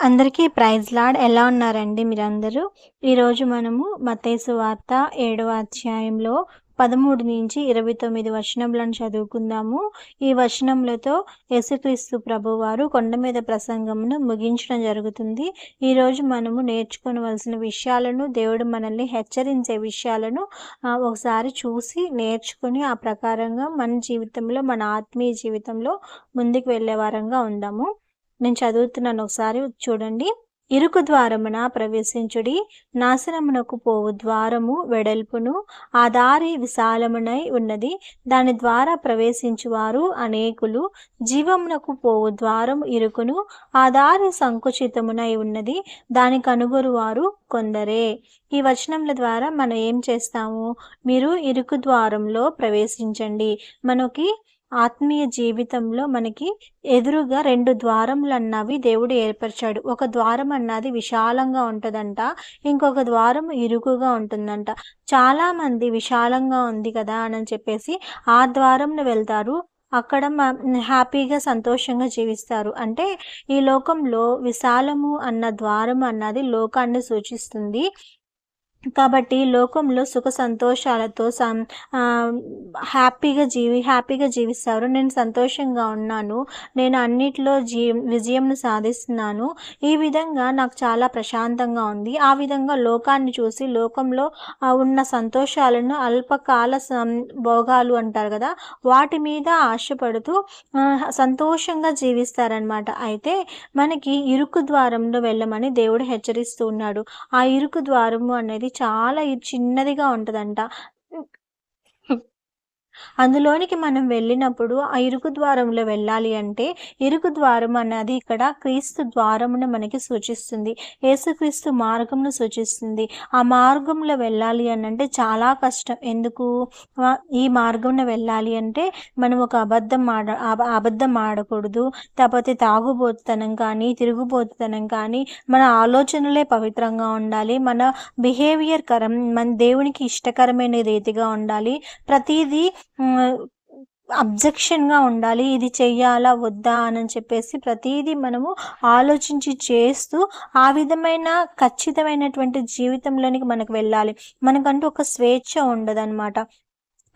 అందరికీ praise lord. ఎలా ఉన్నారండి మీరందరూ? ఈరోజు మనము మత్తయి సువార్త 7వ అధ్యాయంలో 13-29 వచనములను చదువుకుందాము. ఈ వచనములతో యేసుక్రీస్తు ప్రభువారు కొండ మీద ప్రసంగమును ముగించడం జరుగుతుంది. ఈరోజు మనము నేర్చుకోవలసిన విషయాలను, దేవుడు మనల్ని హెచ్చరించే విషయాలను ఒకసారి చూసి నేర్చుకుని ఆ ప్రకారంగా మన జీవితంలో, మన ఆత్మీయ జీవితంలో ముందుకు వెళ్ళే వారంగా ఉందాము. నేను చదువుతున్నాను, ఒకసారి చూడండి. ఇరుకు ద్వారమున ప్రవేశించుడి, నాశనమునకు పోవు ద్వారము వెడల్పును, ఆ దారి విశాలమునై ఉన్నది, దాని ద్వారా ప్రవేశించువారు అనేకులు. జీవమునకు పోవు ద్వారము ఇరుకును, ఆ దారి సంకుచితమునై ఉన్నది, దాని కనుగొరు వారు కొందరే. ఈ వచనముల ద్వారా మనం ఏం చేస్తాము? మీరు ఇరుకు ద్వారంలో ప్రవేశించండి. మనకి ఆత్మీయ జీవితంలో మనకి ఎదురుగా 2 ద్వారములు అన్నవి దేవుడు ఏర్పరిచాడు. ఒక ద్వారం అన్నది విశాలంగా ఉంటుందంట, ఇంకొక ద్వారం ఇరుకుగా ఉంటుందంట. చాలామంది విశాలంగా ఉంది కదా అని చెప్పేసి ఆ ద్వారంను వెళ్తారు. అక్కడ హ్యాపీగా సంతోషంగా జీవిస్తారు. అంటే ఈ లోకంలో విశాలము అన్న ద్వారం అన్నది లోకాన్ని సూచిస్తుంది. కాబట్టి లోకంలో సుఖ సంతోషాలతో హ్యాపీగా జీవిస్తారు. నేను సంతోషంగా ఉన్నాను, నేను అన్నిట్లో విజయంను సాధిస్తున్నాను, ఈ విధంగా నాకు చాలా ప్రశాంతంగా ఉంది. ఆ విధంగా లోకాన్ని చూసి లోకంలో ఉన్న సంతోషాలను, అల్పకాల భోగాలు అంటారు కదా, వాటి మీద ఆశపడుతూ సంతోషంగా జీవిస్తారనమాట. అయితే మనకి ఇరుకు ద్వారంలో వెళ్ళమని దేవుడు హెచ్చరిస్తూ ఉన్నాడు. ఆ ఇరుకు ద్వారము అనేది చాలా చిన్నదిగా ఉంటదంట. అందులోనికి మనం వెళ్ళినప్పుడు ఆ ఇరుకు ద్వారంలో వెళ్ళాలి అంటే, ఇరుకు ద్వారం అన్నది ఇక్కడ క్రీస్తు ద్వారమును మనకి సూచిస్తుంది, యేసుక్రీస్తు మార్గమును సూచిస్తుంది. ఆ మార్గంలో వెళ్ళాలి అని అంటే చాలా కష్టం. ఎందుకు? ఈ మార్గంలో వెళ్ళాలి అంటే మనం ఒక అబద్ధం ఆడకూడదు, లేకపోతే తాగుబోతుతనం కానీ, తిరుగుబోతుతనం కానీ, మన ఆలోచనలే పవిత్రంగా ఉండాలి, మన బిహేవియర్ మన దేవునికి ఇష్టకరమైన రీతిగా ఉండాలి, ప్రతిదీ అబ్జెక్షన్గా ఉండాలి. ఇది చెయ్యాలా వద్దా అని చెప్పేసి ప్రతిదీ మనము ఆలోచించి చేస్తూ ఆ విధమైన ఖచ్చితమైనటువంటి జీవితంలోనికి మనకు వెళ్ళాలి. మనకంటూ ఒక స్వేచ్ఛ ఉండదన్నమాట.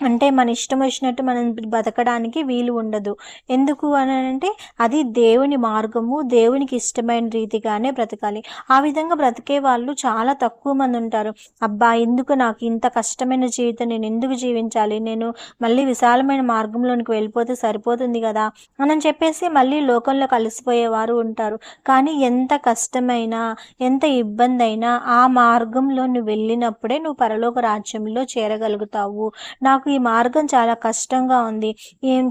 అంటే మన ఇష్టం వచ్చినట్టు మనం బతకడానికి వీలు ఉండదు. ఎందుకు అని అంటే అది దేవుని మార్గము, దేవునికి ఇష్టమైన రీతిగానే బ్రతకాలి. ఆ విధంగా బ్రతికే వాళ్ళు చాలా తక్కువ మంది ఉంటారు. అబ్బా, ఎందుకు నాకు ఇంత కష్టమైన జీవితం, నేను ఎందుకు జీవించాలి, నేను మళ్ళీ విశాలమైన మార్గంలోనికి వెళ్ళిపోతే సరిపోతుంది కదా అని చెప్పేసి మళ్ళీ లోకంలో కలిసిపోయేవారు ఉంటారు. కానీ ఎంత కష్టమైనా, ఎంత ఇబ్బంది అయినా ఆ మార్గంలో నువ్వు వెళ్ళినప్పుడే నువ్వు పరలోక రాజ్యంలో చేరగలుగుతావు. నాకు ఈ మార్గం చాలా కష్టంగా ఉంది,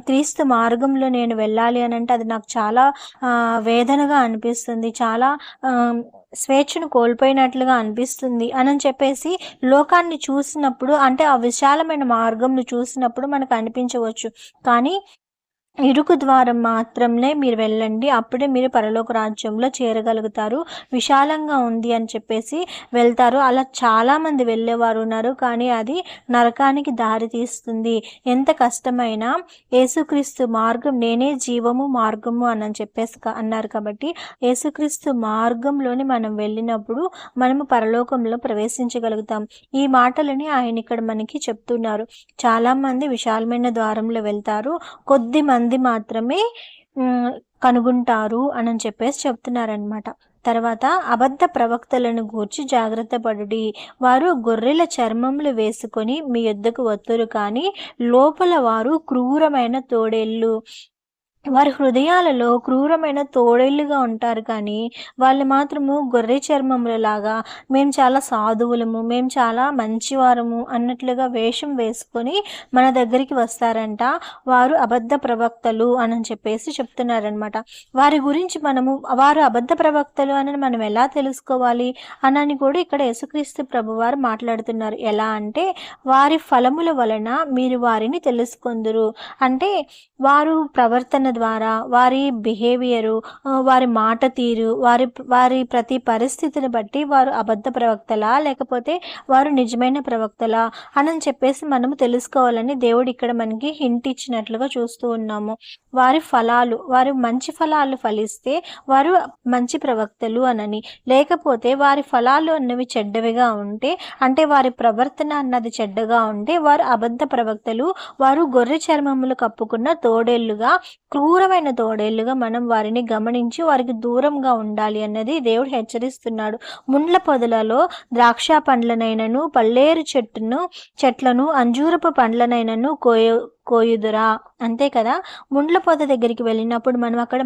క్రీస్తు మార్గంలో నేను వెళ్ళాలి అని అంటే అది నాకు చాలా వేదనగా అనిపిస్తుంది, చాలా స్వేచ్ఛను కోల్పోయినట్లుగా అనిపిస్తుంది అని చెప్పేసి లోకాన్ని చూసినప్పుడు, అంటే ఆ విశాలమైన మార్గంను చూసినప్పుడు మనకు అనిపించవచ్చు. కానీ ఇరుకు ద్వారం మాత్రమే మీరు వెళ్ళండి, అప్పుడే మీరు పరలోక రాజ్యంలో చేరగలుగుతారు. విశాలంగా ఉంది అని చెప్పేసి వెళ్తారు. అలా చాలామంది వెళ్ళేవారు ఉన్నారు, కానీ అది నరకానికి దారి తీస్తుంది. ఎంత కష్టమైనా యేసుక్రీస్తు మార్గం, నేనే జీవము మార్గము అని చెప్పేసి అన్నారు. కాబట్టి యేసుక్రీస్తు మార్గంలోని మనం వెళ్ళినప్పుడు మనము పరలోకంలో ప్రవేశించగలుగుతాం. ఈ మాటలని ఆయన ఇక్కడ మనకి చెప్తున్నారు. చాలామంది విశాలమైన ద్వారంలో వెళ్తారు, కొద్ది మంది మాత్రమే కనుగొంటారు అని చెప్పేసి చెప్తున్నారనమాట. తర్వాత అబద్ధ ప్రవక్తలను గూర్చి జాగ్రత్త పడుడి, వారు గొర్రెల చర్మములు వేసుకొని మీ యొద్దకు వత్తురు, కానీ లోపల వారు క్రూరమైన తోడేళ్ళు. వారి హృదయాలలో క్రూరమైన తోడేళ్ళుగా ఉంటారు, కానీ వాళ్ళు మాత్రము గొర్రె చర్మములలాగా మేము చాలా సాధువులము, మేము చాలా మంచివారము అన్నట్లుగా వేషం వేసుకొని మన దగ్గరికి వస్తారంట. వారు అబద్ధ ప్రవక్తలు అని చెప్పేసి చెప్తున్నారనమాట. వారి గురించి వారు అబద్ధ ప్రవక్తలు అని మనం ఎలా తెలుసుకోవాలి అని కూడా ఇక్కడ యేసుక్రీస్తు ప్రభువారు మాట్లాడుతున్నారు. ఎలా అంటే వారి ఫలముల వలన మీరు వారిని తెలుసుకొందురు. అంటే వారు ప్రవర్తన ద్వారా వారి బిహేవియరు, వారి మాట తీరు, వారి వారి ప్రతి పరిస్థితిని బట్టి వారు అబద్ధ ప్రవక్తలా లేకపోతే వారు నిజమైన ప్రవక్తలా అని చెప్పేసి మనము తెలుసుకోవాలని దేవుడు ఇక్కడ మనకి హింట్ ఇచ్చినట్లుగా చూస్తూ ఉన్నాము. వారి ఫలాలు, వారు మంచి ఫలాలు ఫలిస్తే వారు మంచి ప్రవక్తలు అనని, లేకపోతే వారి ఫలాలు అన్నవి చెడ్డవిగా ఉంటే, అంటే వారి ప్రవర్తన అన్నది చెడ్డగా ఉంటే వారు అబద్ధ ప్రవక్తలు, వారు గొర్రె చర్మములు కప్పుకున్న తోడేళ్లుగా, క్రూరమైన తోడేళ్లుగా మనం వారిని గమనించి వారికి దూరంగా ఉండాలి అన్నది దేవుడు హెచ్చరిస్తున్నాడు. ముండ్ల పొదలలో ద్రాక్ష పండ్లనైనను పల్లేరు చెట్లను అంజూరపు పండ్లనైనను కోయుదురా. అంతే కదా, ముండ్ల పొద దగ్గరికి వెళ్ళినప్పుడు మనం అక్కడ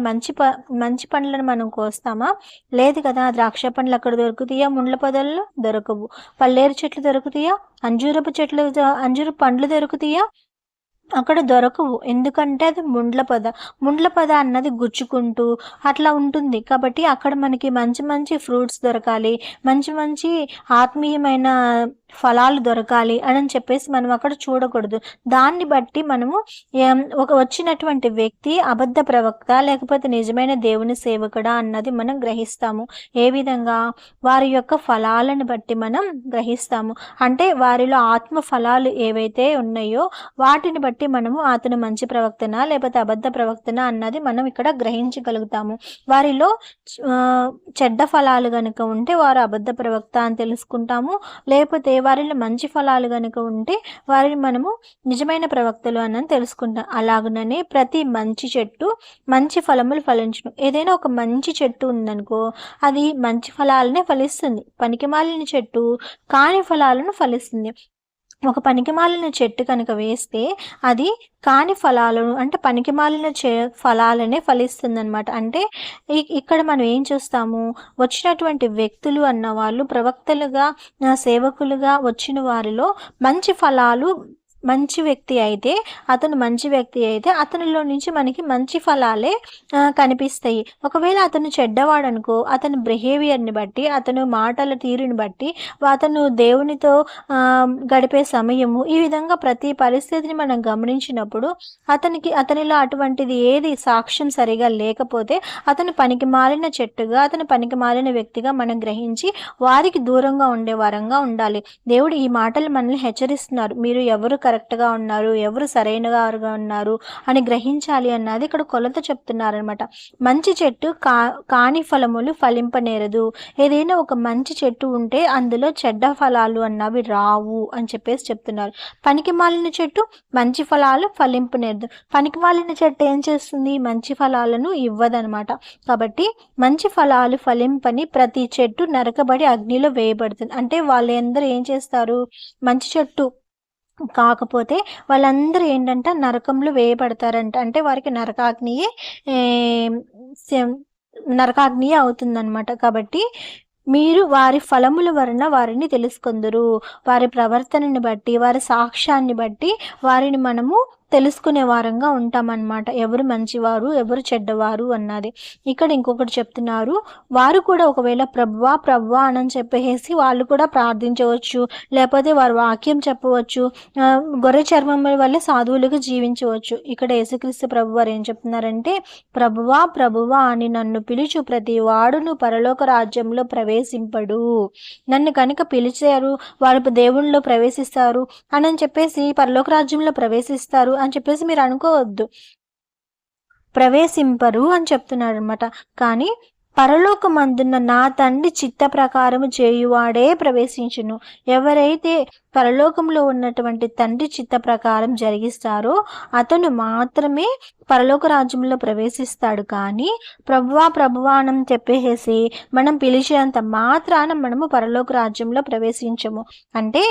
మంచి పండ్లను మనం కోస్తామా? లేదు కదా. ద్రాక్ష పండ్లు అక్కడ దొరుకుతాయా? ముండ్ల పొదల్లో దొరకవు. పల్లేరు చెట్లు దొరుకుతాయా? అంజూరపు పండ్లు దొరుకుతాయా? అక్కడ దొరకవు. ఎందుకంటే అది ముండ్ల పొద అన్నది గుచ్చుకుంటూ అట్లా ఉంటుంది. కాబట్టి అక్కడ మనకి మంచి మంచి ఫ్రూట్స్ దొరకాలి, మంచి మంచి ఆత్మీయమైన ఫలాలు దొరకాలి అని చెప్పేసి మనం అక్కడ చూడకూడదు. దాన్ని బట్టి మనము వచ్చినటువంటి వ్యక్తి అబద్ధ ప్రవక్త లేకపోతే నిజమైన దేవుని సేవకుడా అన్నది మనం గ్రహిస్తాము. ఏ విధంగా? వారి యొక్క ఫలాలను బట్టి మనం గ్రహిస్తాము. అంటే వారిలో ఆత్మ ఫలాలు ఏవైతే ఉన్నాయో వాటిని బట్టి మనము అతను మంచి ప్రవక్తనా లేకపోతే అబద్ధ ప్రవక్తనా అన్నది మనం ఇక్కడ గ్రహించగలుగుతాము. వారిలో చెడ్డ ఫలాలు గనుక ఉంటే వారు అబద్ధ ప్రవక్త అని తెలుసుకుంటాము. లేకపోతే వారిలో మంచి ఫలాలు కనుక ఉంటే వారిని మనము నిజమైన ప్రవక్తలు అని తెలుసుకుంటాం. అలాగనే ప్రతి మంచి చెట్టు మంచి ఫలములు ఫలించును. ఏదైనా ఒక మంచి చెట్టు ఉందనుకో, అది మంచి ఫలాలనే ఫలిస్తుంది. పనికిమాలిన చెట్టు కాని ఫలాలను ఫలిస్తుంది. ఒక పనికిమాలిన చెట్టు కనుక వేస్తే అది కాని ఫలాలను, అంటే పనికిమాలిన ఫలాలనే ఫలిస్తుంది అనమాట. అంటే ఇక్కడ మనం ఏం చూస్తాము, వచ్చినటువంటి వ్యక్తులు అన్న వాళ్ళు ప్రవక్తలుగా సేవకులుగా వచ్చిన వారిలో మంచి ఫలాలు, మంచి వ్యక్తి అయితే అతనిలో నుంచి మనకి మంచి ఫలాలే కనిపిస్తాయి. ఒకవేళ అతను చెడ్డవాడు అనుకో, అతని బిహేవియర్ని బట్టి, అతను మాటల తీరుని బట్టి, అతను దేవునితో గడిపే సమయము, ఈ విధంగా ప్రతి పరిస్థితిని మనం గమనించినప్పుడు అతనిలో అటువంటిది ఏది సాక్ష్యం సరిగా లేకపోతే అతను పనికి మాలిన చెట్టుగా, అతను పనికి మాలిన వ్యక్తిగా మనం గ్రహించి వారికి దూరంగా ఉండే వారంగా ఉండాలి. దేవుడు ఈ మాటలు మనల్ని హెచ్చరిస్తున్నారు. మీరు ఎవరు కరెక్ట్గా ఉన్నారు, ఎవరు సరైన వారుగా ఉన్నారు అని గ్రహించాలి అన్నది ఇక్కడ కొలత చెప్తున్నారనమాట. మంచి చెట్టు కాని ఫలములు ఫలింపనేరదు. ఏదైనా ఒక మంచి చెట్టు ఉంటే అందులో చెడ్డ ఫలాలు అన్నవి రావు అని చెప్పేసి చెప్తున్నారు. పనికి మాలిన చెట్టు మంచి ఫలాలు ఫలింపనేరదు. పనికి మాలిన చెట్టు ఏం చేస్తుంది? మంచి ఫలాలను ఇవ్వదనమాట. కాబట్టి మంచి ఫలాలు ఫలింపని ప్రతి చెట్టు నరకబడి అగ్నిలో వేయబడుతుంది. అంటే వాళ్ళందరూ ఏం చేస్తారు? మంచి చెట్టు కాకపోతే వాళ్ళందరూ ఏంటంటే నరకంలో వేయబడతారంట. అంటే వారికి నరకాగ్నియే అవుతుందన్నమాట. కాబట్టి మీరు వారి ఫలముల వలన వారిని తెలుసుకొందురు. వారి ప్రవర్తనని బట్టి, వారి సాక్ష్యాన్ని బట్టి వారిని మనము తెలుసుకునే వారంగా ఉంటామన్నమాట. ఎవరు మంచివారు, ఎవరు చెడ్డవారు అన్నది. ఇక్కడ ఇంకొకటి చెప్తున్నారు, వారు కూడా ఒకవేళ ప్రభువా ప్రభువా అని చెప్పేసి వాళ్ళు కూడా ప్రార్థించవచ్చు, లేకపోతే వారు వాక్యం చెప్పవచ్చు, గొర్రె చర్మం వల్ల సాధువులుగా జీవించవచ్చు. ఇక్కడ యేసుక్రీస్తు ప్రభు వారు ఏం చెప్తున్నారంటే, ప్రభువా ప్రభువా అని నన్ను పిలుచు ప్రతి వాడును పరలోక రాజ్యంలో ప్రవేశింపడు. నన్ను కనుక పిలిచారు వారు దేవుళ్ళలో ప్రవేశిస్తారు అని చెప్పేసి, పరలోక రాజ్యంలో ప్రవేశిస్తారు అని చెప్పేసి మీరు అనుకోవద్దు. ప్రవేశింపరు అని చెప్తున్నాడు అనమాట. కానీ పరలోకమందున్న నా తండ్రి చిత్త ప్రకారము చేయువాడే ప్రవేశించును. ఎవరైతే పరలోకంలో ఉన్నటువంటి తండ్రి చిత్త ప్రకారం జరిగిస్తారో అతను మాత్రమే పరలోక రాజ్యంలో ప్రవేశిస్తాడు. కానీ ప్రభువా ప్రభువా అని చెప్పేసి మనం పిలిచేంత మాత్రాన మనము పరలోక రాజ్యంలో ప్రవేశించము. అంటే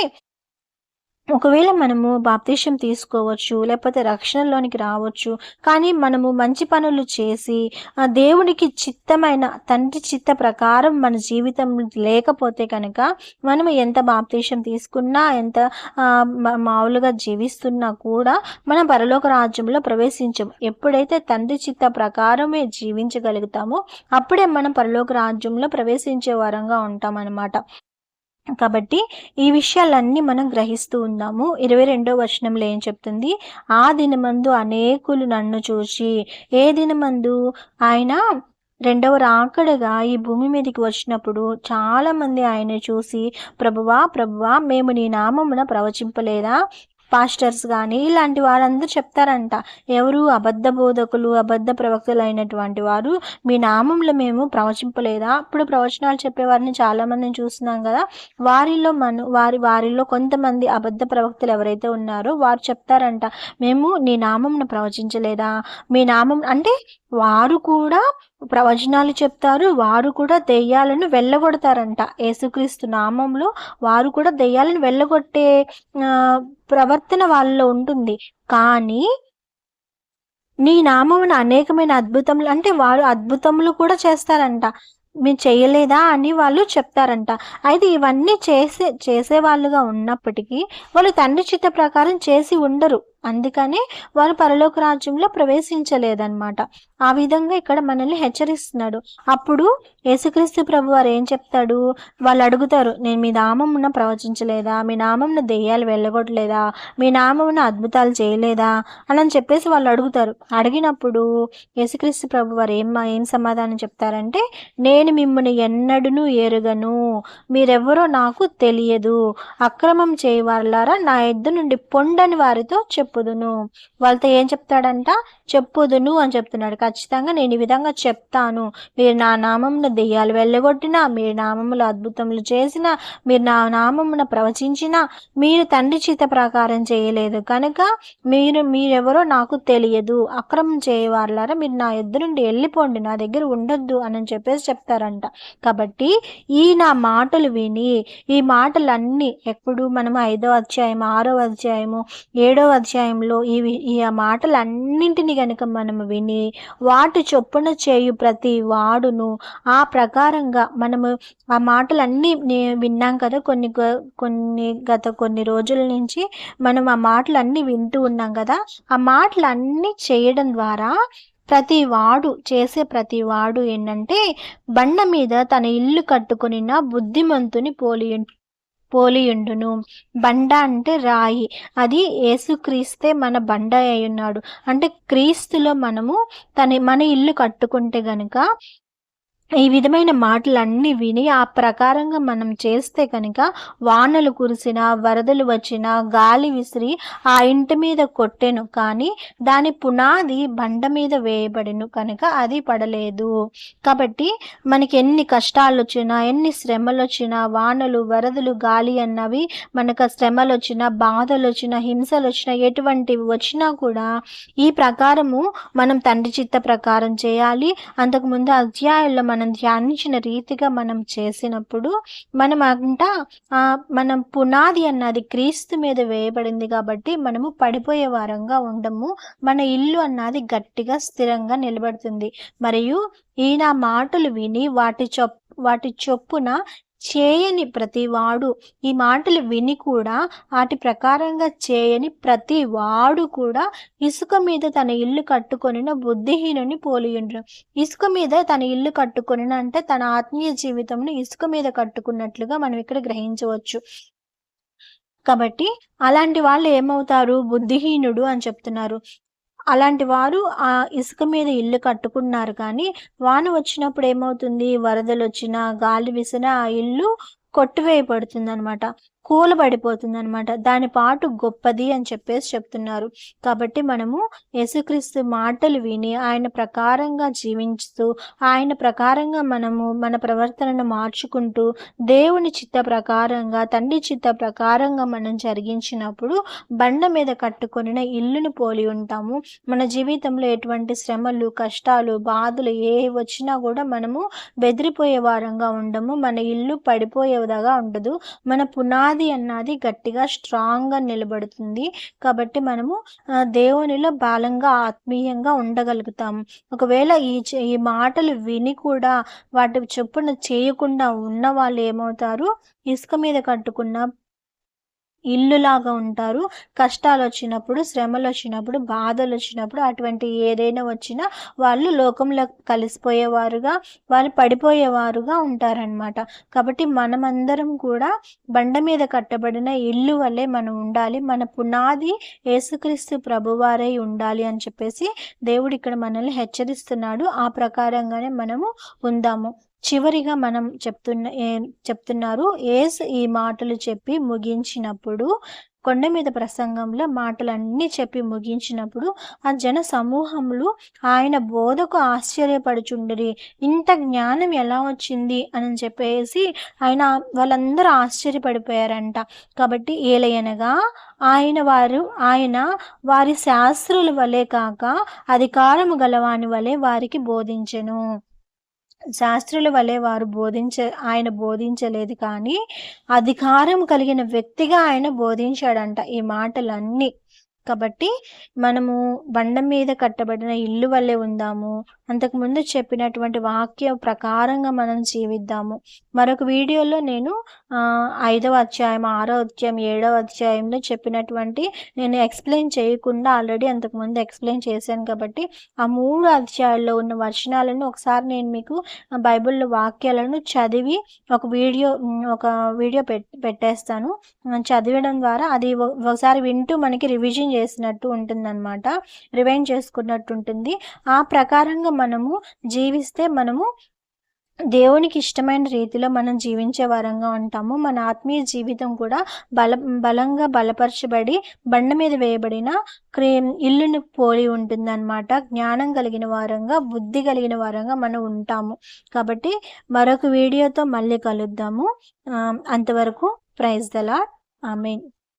ఒకవేళ మనము బాప్తిసం తీసుకోవచ్చు, లేకపోతే రక్షణలోనికి రావచ్చు, కానీ మనము మంచి పనులు చేసి దేవునికి చిత్తమైన తండ్రి చిత్త ప్రకారం మన జీవితం లేకపోతే కనుక మనము ఎంత బాప్తిసం తీసుకున్నా, ఎంత మామూలుగా జీవిస్తున్నా కూడా మనం పరలోక రాజ్యంలో ప్రవేశించము. ఎప్పుడైతే తండ్రి చిత్త ప్రకారమే జీవించగలుగుతామో అప్పుడే మనం పరలోక రాజ్యంలో ప్రవేశించే వారంగా ఉంటామన్నమాట. కాబట్టి ఈ విషయాలన్నీ మనం గ్రహిస్తూ ఉందాము. 22వ వచనంలో ఏం చెప్తుంది? ఆ దినమందు అనేకులు నన్ను చూచి, ఏ దినమందు? ఆయన రెండవ రాకడగా ఈ భూమి మీదకి వచ్చినప్పుడు చాలామంది ఆయన్ని చూసి, ప్రభువా ప్రభువా, మేము నీ నామమున ప్రవచింపలేదా? పాస్టర్స్ కానీ ఇలాంటి వారందరూ చెప్తారంట. ఎవరు? అబద్ధ బోధకులు, అబద్ధ ప్రవక్తలు అయినటువంటి వారు, మీ నామంలో మేము ప్రవచింపలేదా? అప్పుడు ప్రవచనాలు చెప్పేవారిని చాలామందిని చూస్తున్నాం కదా. వారిలో కొంతమంది అబద్ధ ప్రవక్తలు ఎవరైతే ఉన్నారో వారు చెప్తారంట, మేము నీ నామంను ప్రవచించలేదా? మీ నామం అంటే వారు కూడా ప్రవచనాలు చెప్తారు, వారు కూడా దెయ్యాలను వెళ్ళగొడతారంట. యేసుక్రీస్తు నామంలో వారు కూడా దెయ్యాలను వెళ్ళగొట్టే ప్రవర్తన వాళ్ళలో ఉంటుంది. కానీ నీ నామమున అనేకమైన అద్భుతములు అంటే వారు అద్భుతములు కూడా చేస్తారంట. మీరు చేయలేదా అని వాళ్ళు చెప్తారంట. అయితే ఇవన్నీ చేసేవాళ్ళుగా ఉన్నప్పటికీ వాళ్ళు తండ్రి చిత్త ప్రకారం చేసి ఉండరు. అందుకనే వారు పరలోక రాజ్యంలో ప్రవేశించలేదన్నమాట. ఆ విధంగా ఇక్కడ మనల్ని హెచ్చరిస్తున్నాడు. అప్పుడు యేసుక్రీస్తు ప్రభు వారు ఏం చెప్తాడు? వాళ్ళు అడుగుతారు, నేను మీ నామమున ప్రవచించలేదా? మీ నామమున దెయ్యాలు వెళ్ళగొట్టలేదా? మీ నామమున అద్భుతాలు చేయలేదా? అని చెప్పేసి వాళ్ళు అడుగుతారు. అడిగినప్పుడు యేసుక్రీస్తు ప్రభు వారు ఏం సమాధానం చెప్తారంటే, నేను మిమ్మల్ని ఎన్నడూను ఎరుగను, మీరెవరో నాకు తెలియదు, అక్రమం చేయవారులారా నా యొద్ద నుండి పొండని వారితో చెప్పుదును. వాళ్ళతో ఏం చెప్తాడంట? చెప్పుదును అని చెప్తున్నాడు. ఖచ్చితంగా నేను ఈ విధంగా చెప్తాను. మీరు నా నామమున దెయ్యాలు వెళ్ళగొట్టినా, మీరు నామములో అద్భుతములు చేసినా, మీరు నా నామమున ప్రవచించినా, మీరు తండ్రి చిత్త ప్రకారం చేయలేదు కనుక మీరెవరో నాకు తెలియదు, అక్రమం చేయవారులారా మీరు నా యొద్ద నుండి వెళ్ళిపోండి, నా దగ్గర ఉండొద్దు అని చెప్పేసి చెప్తారంట. కాబట్టి ఈ నా మాటలు విని, ఈ మాటలన్నీ ఎప్పుడు మనం 5వ అధ్యాయం, 6వ అధ్యాయము, 7వ అధ్యాయంలో ఈ మాటలన్నింటినీ కనుక మనము విని వాటి చొప్పున చేయు ప్రతి వాడును ఆ ప్రకారంగా మనము ఆ మాటలన్నీ విన్నాం కదా. కొన్ని రోజుల నుంచి మనం ఆ మాటలన్నీ వింటూ ఉన్నాం కదా. ఆ మాటలన్నీ చేయడం ద్వారా చేసే ప్రతి వాడు ఏంటంటే బండ మీద తన ఇల్లు కట్టుకుని బుద్ధిమంతుని పోలియుండును. బండ అంటే రాయి. అది యేసుక్రీస్తే మన బండ అయి ఉన్నాడు. అంటే క్రీస్తులో మనము మన ఇల్లు కట్టుకుంటే గనుక ఈ విధమైన మాటలన్నీ విని ఆ ప్రకారంగా మనం చేస్తే కనుక వానలు కురిసినా, వరదలు వచ్చినా, గాలి విసిరి ఆ ఇంటి మీద కొట్టెను, కానీ దాని పునాది బండ మీద వేయబడిను కనుక అది పడలేదు. కాబట్టి మనకి ఎన్ని కష్టాలు వచ్చినా, ఎన్ని శ్రమలు వచ్చినా, వానలు, వరదలు, గాలి అన్నవి మనకు శ్రమలు వచ్చినా, బాధలు వచ్చినా, హింసలు వచ్చినా, ఎటువంటివి వచ్చినా కూడా ఈ ప్రకారము మనం తండ్రి చిత్త ప్రకారం చేయాలి. అంతకుముందు అధ్యాయంలో మనం ధ్యానించిన రీతిగా మనం చేసినప్పుడు మనం పునాది అన్నది క్రీస్తు మీద వేయబడింది కాబట్టి మనము పడిపోయే వారంగా ఉండము. మన ఇల్లు అన్నది గట్టిగా స్థిరంగా నిలబడుతుంది. మరియు ఈయన మాటలు విని వాటి చొప్పున చేయని ప్రతివాడు, ఈ మాటలు విని కూడా వాటి ప్రకారంగా చేయని ప్రతి వాడు కూడా ఇసుక మీద తన ఇల్లు కట్టుకొనిన బుద్ధిహీనుని పోలియుండ్రు. ఇసుక మీద తన ఇల్లు కట్టుకొనిన అంటే తన ఆత్మీయ జీవితంను ఇసుక మీద కట్టుకున్నట్లుగా మనం ఇక్కడ గ్రహించవచ్చు. కాబట్టి అలాంటి వాళ్ళు ఏమవుతారు? బుద్ధిహీనుడు అని చెప్తున్నారు. అలాంటి వారు ఆ ఇసుక మీద ఇల్లు కట్టుకున్నారు, కానీ వాన వచ్చినప్పుడు ఏమవుతుంది? వరదలు వచ్చినా, గాలి విసినా ఆ ఇల్లు కొట్టివేయబడుతుందనమాట, కూలబడిపోతుందనమాట. దాని పాటు గొప్పది అని చెప్పేసి చెప్తున్నారు. కాబట్టి మనము యేసుక్రీస్తు మాటలు విని ఆయన ప్రకారంగా జీవించుతూ, ఆయన ప్రకారంగా మనము మన ప్రవర్తనను మార్చుకుంటూ, దేవుని చిత్త ప్రకారంగా, తండ్రి చిత్త ప్రకారంగా మనం జరిగించినప్పుడు బండ మీద కట్టుకొనిన ఇల్లును పోలి ఉంటాము. మన జీవితంలో ఎటువంటి శ్రమలు, కష్టాలు, బాధలు ఏ వచ్చినా కూడా మనము బెదిరిపోయే వారంగా ఉండము. మన ఇల్లు పడిపోయేదాగా ఉండదు. మన పునాది అన్నది గట్టిగా స్ట్రాంగ్గా నిలబడుతుంది. కాబట్టి మనము దేవునిలో బలంగా, ఆత్మీయంగా ఉండగలుగుతాము. ఒకవేళ ఈ మాటలు విని కూడా వాటి చొప్పున చేయకుండా ఉన్న వాళ్ళు ఏమవుతారు? ఇసుక మీద కట్టుకున్న ఇల్లులాగా ఉంటారు. కష్టాలు వచ్చినప్పుడు, శ్రమలు వచ్చినప్పుడు, బాధలు వచ్చినప్పుడు, అటువంటి ఏదైనా వచ్చినా వాళ్ళు లోకంలో కలిసిపోయేవారుగా, వాళ్ళు పడిపోయేవారుగా ఉంటారనమాట. కాబట్టి మనమందరం కూడా బండ మీద కట్టబడిన ఇల్లు వలె మనం ఉండాలి. మన పునాది యేసుక్రీస్తు ప్రభువారై ఉండాలి అని చెప్పేసి దేవుడు ఇక్కడ మనల్ని హెచ్చరిస్తున్నాడు. ఆ ప్రకారంగానే మనము ఉందాము. చివరిగా మనం చెప్తున్నారు, యేసు ఈ మాటలు చెప్పి ముగించినప్పుడు, కొండ మీద ప్రసంగంలో మాటలన్నీ చెప్పి ముగించినప్పుడు ఆ జన సమూహములు ఆయన బోధకు ఆశ్చర్యపడుచుండిరి. ఇంత జ్ఞానం ఎలా వచ్చింది అని చెప్పేసి వాళ్ళందరూ ఆశ్చర్యపడిపోయారంట. కాబట్టి ఏలయనగా ఆయన వారి శాస్త్రుల వలె కాక అధికారము గలవాని వలె వారికి బోధించెను. శాస్త్రుల వలె ఆయన బోధించలేదు, కానీ అధికారం కలిగిన వ్యక్తిగా ఆయన బోధించాడంట ఈ మాటలన్నీ. కాబట్టి మనము బండ మీద కట్టబడిన ఇల్లు వల్లే ఉందాము. అంతకుముందు చెప్పినటువంటి వాక్య ప్రకారంగా మనం జీవిద్దాము. మరొక వీడియోలో నేను 5వ అధ్యాయం, 6వ అధ్యాయం, 7వ అధ్యాయంలో చెప్పినటువంటి నేను ఎక్స్ప్లెయిన్ చేయకుండా ఆల్రెడీ అంతకుముందు ఎక్స్ప్లెయిన్ చేశాను. కాబట్టి ఆ 3 అధ్యాయాల్లో ఉన్న వచనాలను ఒకసారి నేను మీకు బైబిల్లో వాక్యాలను చదివి ఒక వీడియో పెట్టేస్తాను. చదివడం ద్వారా అది ఒకసారి వింటూ మనకి రివిజన్ చేసినట్టు ఉంటుందన్నమాట, రివైండ్ చేసుకున్నట్టు ఉంటుంది. ఆ ప్రకారంగా మనము జీవిస్తే మనము దేవునికి ఇష్టమైన రీతిలో మనం జీవించే వారంగా ఉంటాము. మన ఆత్మీయ జీవితం కూడా బలంగా బలపరచబడి బండ మీద వేయబడిన ఇల్లుని పోలి ఉంటుందన్నమాట. జ్ఞానం కలిగిన వారంగా, బుద్ధి కలిగిన వారంగా మనం ఉంటాము. కాబట్టి మరొక వీడియోతో మళ్ళీ కలుద్దాము. అంతవరకు ప్రైజ్ ద లార్డ్. ఆమేన్.